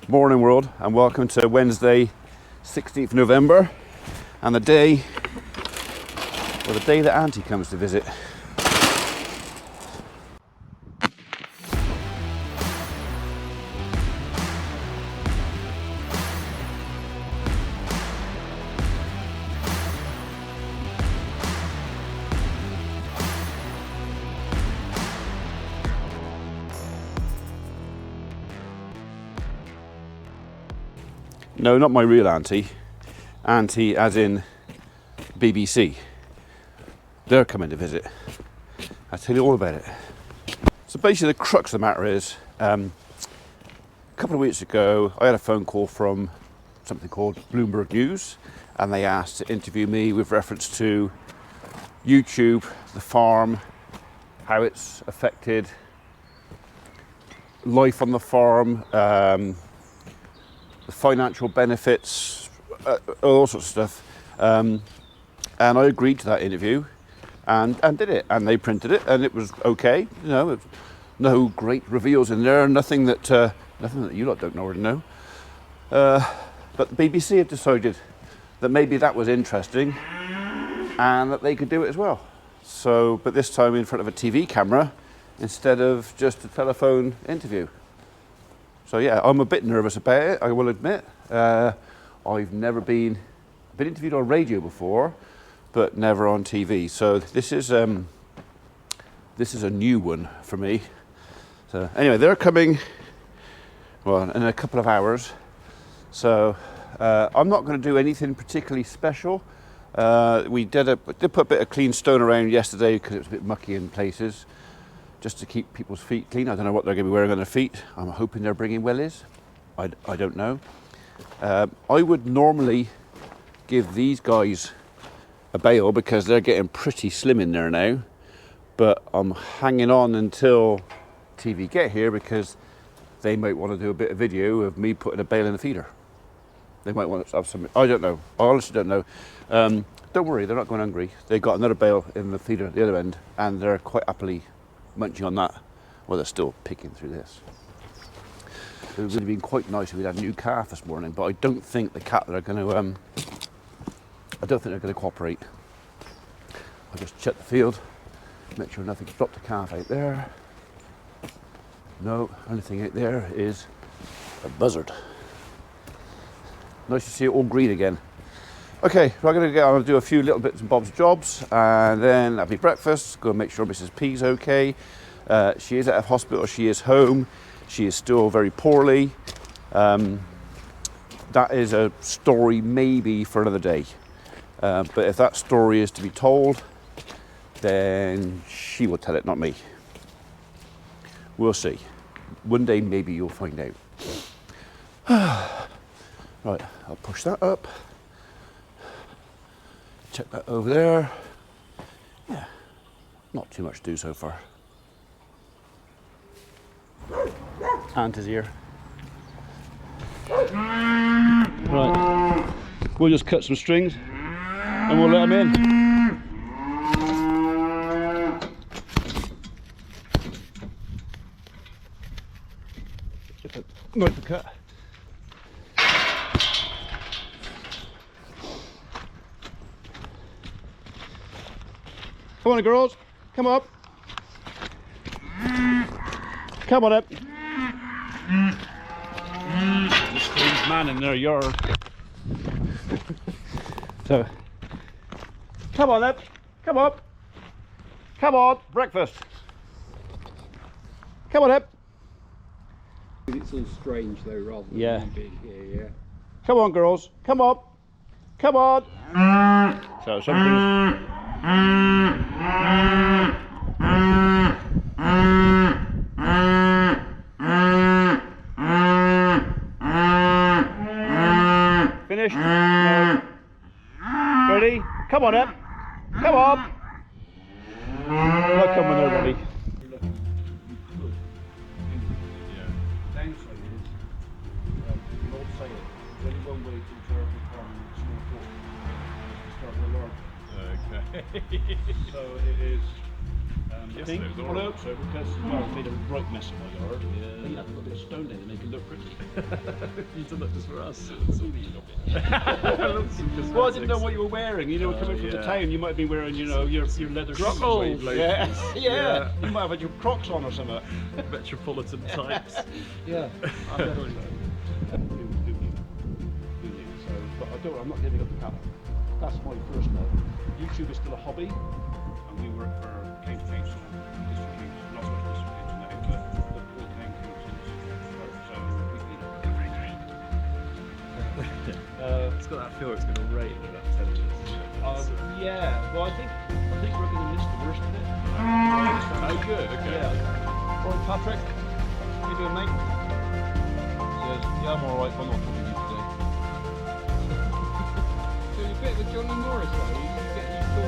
Morning world, and welcome to Wednesday 16th November and the day that Auntie comes to visit. No, not my real auntie. Auntie as in BBC. They're coming to visit. I'll tell you all about it. So basically the crux of the matter is, a couple of weeks ago I had a phone call from something called Bloomberg News, and they asked to interview me with reference to YouTube, the farm, how it's affected life on the farm, the financial benefits, all sorts of stuff, and I agreed to that interview and did it, and they printed it, and it was okay. You know, it was no great reveals in there, nothing that you lot don't already know. But the BBC had decided that maybe that was interesting and that they could do it as well. So, but this time in front of a TV camera instead of just a telephone interview. So yeah, I'm a bit nervous about it, I will admit. I've never been interviewed on radio before, but never on TV. So this is a new one for me. So anyway, they're coming, well, in a couple of hours. So I'm not going to do anything particularly special. We did put a bit of clean stone around yesterday because it was a bit mucky in places, just to keep people's feet clean. I don't know what they're going to be wearing on their feet. I'm hoping they're bringing wellies. I don't know. I would normally give these guys a bail because they're getting pretty slim in there now, but I'm hanging on until TV get here because they might want to do a bit of video of me putting a bail in the feeder. They might want to have some, I don't know. I honestly don't know. Don't worry, they're not going hungry. They've got another bail in the feeder at the other end, and they're quite happily munching on that. Well, they're still picking through this. It would have been quite nice if we'd had a new calf this morning, but I don't think the cattle are going to. I don't think they're going to cooperate. I'll just check the field, make sure nothing's dropped a calf out there. No, only thing out there is a buzzard. Nice to see it all green again. Okay, we're going to get on and do a few little bits and bobs jobs, and then have me breakfast, go and make sure Mrs. P's okay. She is out of hospital, she is home, she is still very poorly. That is a story maybe for another day. But if that story is to be told, then she will tell it, not me. We'll see. One day maybe you'll find out. Right, I'll push that up. Check that over there. Yeah, not too much to do so far. Ant is here. Right, we'll just cut some strings and we'll let him in. Just a knife to cut. Come on, girls. Come up. Come on up. Strange man in their yard. So, come on up. Come up. Come on. Breakfast. Come on up. It's all strange though, rather than being here, yeah. Come on, girls. Come up. Come on. So something's. Finished? No. Ready? Come on up. Come on. They'll come when they're ready. So it is Yes, pink it was blue, orange. so because well, I made a right mess of my yard. Yeah. Clean up a little bit of stone in to make it look pretty. You did that just for us. It's all the Well, I didn't know what you were wearing. You know, coming from the yeah. town, you might have been wearing, you know, your leather Suede shoes. Yeah, loafers. yeah. You might have had your Crocs on or something. Metropolitan types. Yeah. I definitely know. Who knew? So, but I'm not giving up the camera. That's my first love. YouTube is still a hobby, and we work for County Council, District Council, not so much District Council now, but all town councils. So we need every day. It's got that feel it's going to rain in about 10 minutes. Yeah. Well, I think we're going to miss the worst of it. Oh, good. Okay. Yeah. All right, Patrick. How you doing, mate? Says, yeah, I'm all right. I'm not coming in today. So you're a bit of a Johnny Morris, though. You get used to.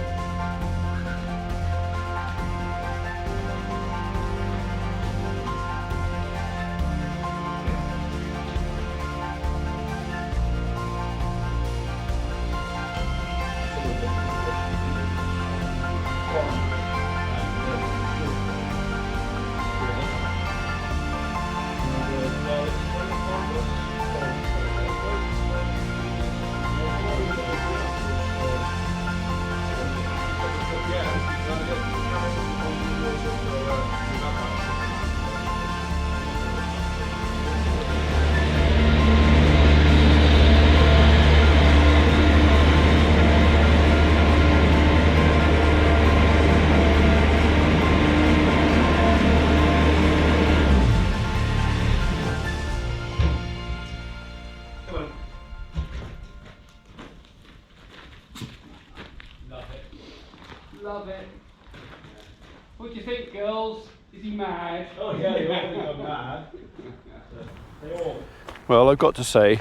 Love it. What do you think, girls? Is he mad? Oh yeah, they all think I'm mad. They all. Well, I've got to say,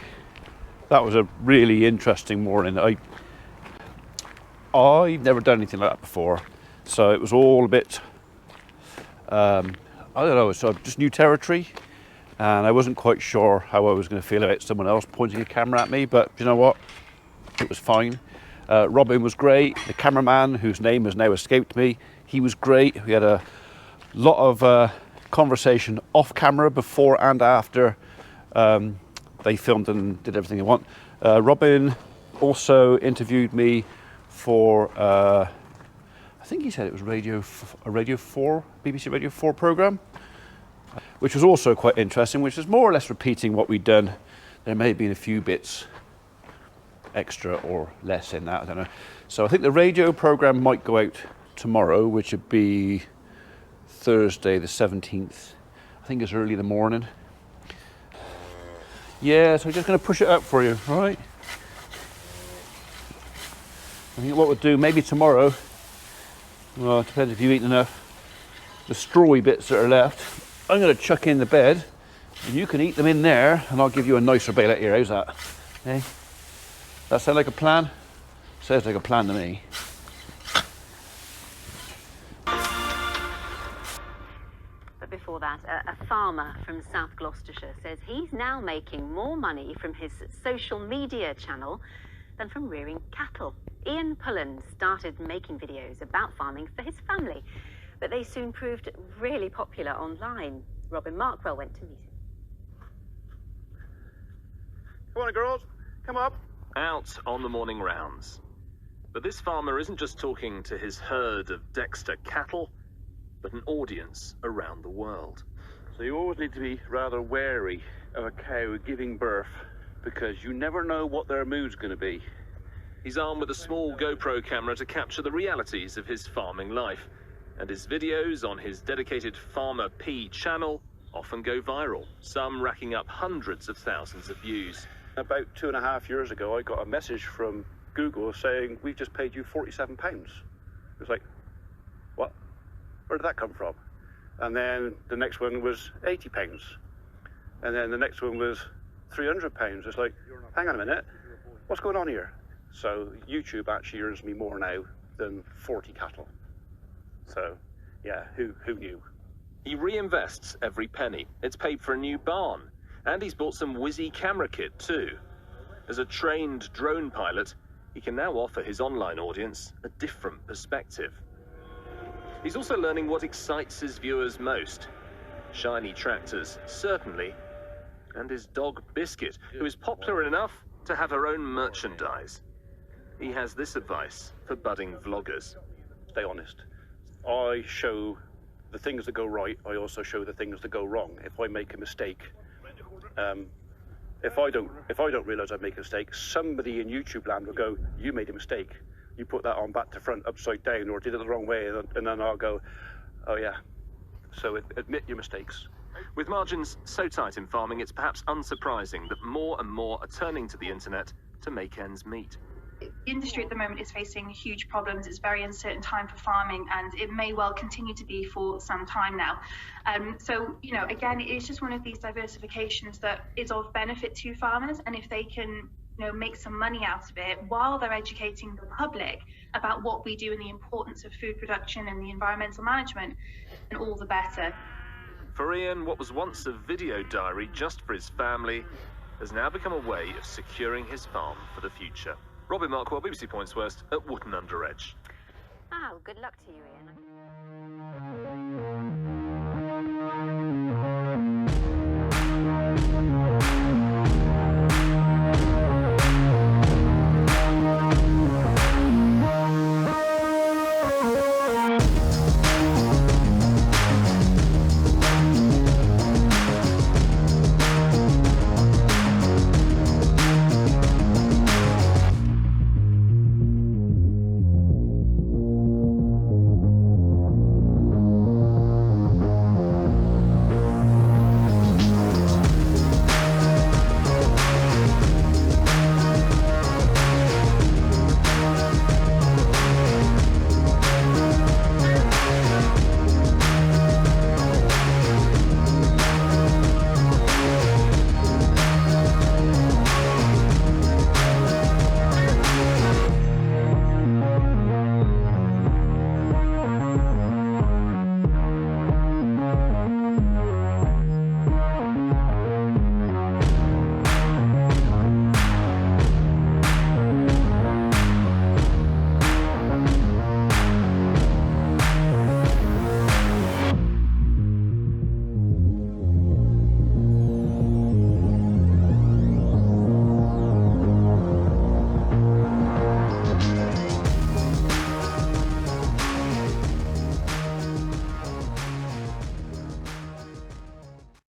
that was a really interesting morning. I've never done anything like that before, so it was all a bit, I don't know, so just new territory, and I wasn't quite sure how I was going to feel about someone else pointing a camera at me, but you know what? It was fine. Robin was great. The cameraman, whose name has now escaped me, he was great. We had a lot of conversation off camera before and after they filmed and did everything they want. Robin also interviewed me for, I think he said it was a Radio 4, BBC Radio 4 programme, which was also quite interesting, which is more or less repeating what we'd done. There may have been a few bits extra or less in that, I don't know. So I think the radio programme might go out tomorrow, which would be Thursday the 17th. I think it's early in the morning. Yeah, so I'm just going to push it up for you, all right? I think what we'll do, maybe tomorrow, well, it depends if you eat enough, the strawy bits that are left, I'm going to chuck in the bed, and you can eat them in there, and I'll give you a nicer bailout here. How's that? Hey? That sound like a plan? Sounds like a plan to me. But before that, a farmer from South Gloucestershire says he's now making more money from his social media channel than from rearing cattle. Ian Pullen started making videos about farming for his family, but they soon proved really popular online. Robin Markwell went to meet him. Come on, girls. Come up. Out on the morning rounds. But this farmer isn't just talking to his herd of Dexter cattle, but an audience around the world. So you always need to be rather wary of a cow giving birth, because you never know what their mood's going to be. He's armed with a small GoPro camera to capture the realities of his farming life, and his videos on his dedicated Farmer P channel often go viral, some racking up hundreds of thousands of views. About 2.5 years ago, I got a message from Google saying, we've just paid you £47. It was like, what? Where did that come from? And then the next one was £80. And then the next one was £300. It's like, hang on a minute, what's going on here? So YouTube actually earns me more now than 40 cattle. So, yeah, who knew? He reinvests every penny. It's paid for a new barn. And he's bought some whizzy camera kit too. As a trained drone pilot, he can now offer his online audience a different perspective. He's also learning what excites his viewers most. Shiny tractors, certainly, and his dog Biscuit, who is popular enough to have her own merchandise. He has this advice for budding vloggers. Stay honest. I show the things that go right, I also show the things that go wrong. If I make a mistake, if I don't realise I make a mistake, somebody in YouTube land will go, you made a mistake. You put that on back to front, upside down, or did it the wrong way, and then I'll go, oh yeah. So admit your mistakes. With margins so tight in farming, it's perhaps unsurprising that more and more are turning to the internet to make ends meet. The industry at the moment is facing huge problems. It's a very uncertain time for farming, and it may well continue to be for some time now. So, you know, again, it's just one of these diversifications that is of benefit to farmers, and if they can, you know, make some money out of it while they're educating the public about what we do and the importance of food production and the environmental management, then all the better. For Ian, what was once a video diary just for his family has now become a way of securing his farm for the future. Robin Markwell, BBC Points West at Wotton Under Edge. Oh, good luck to you, Ian.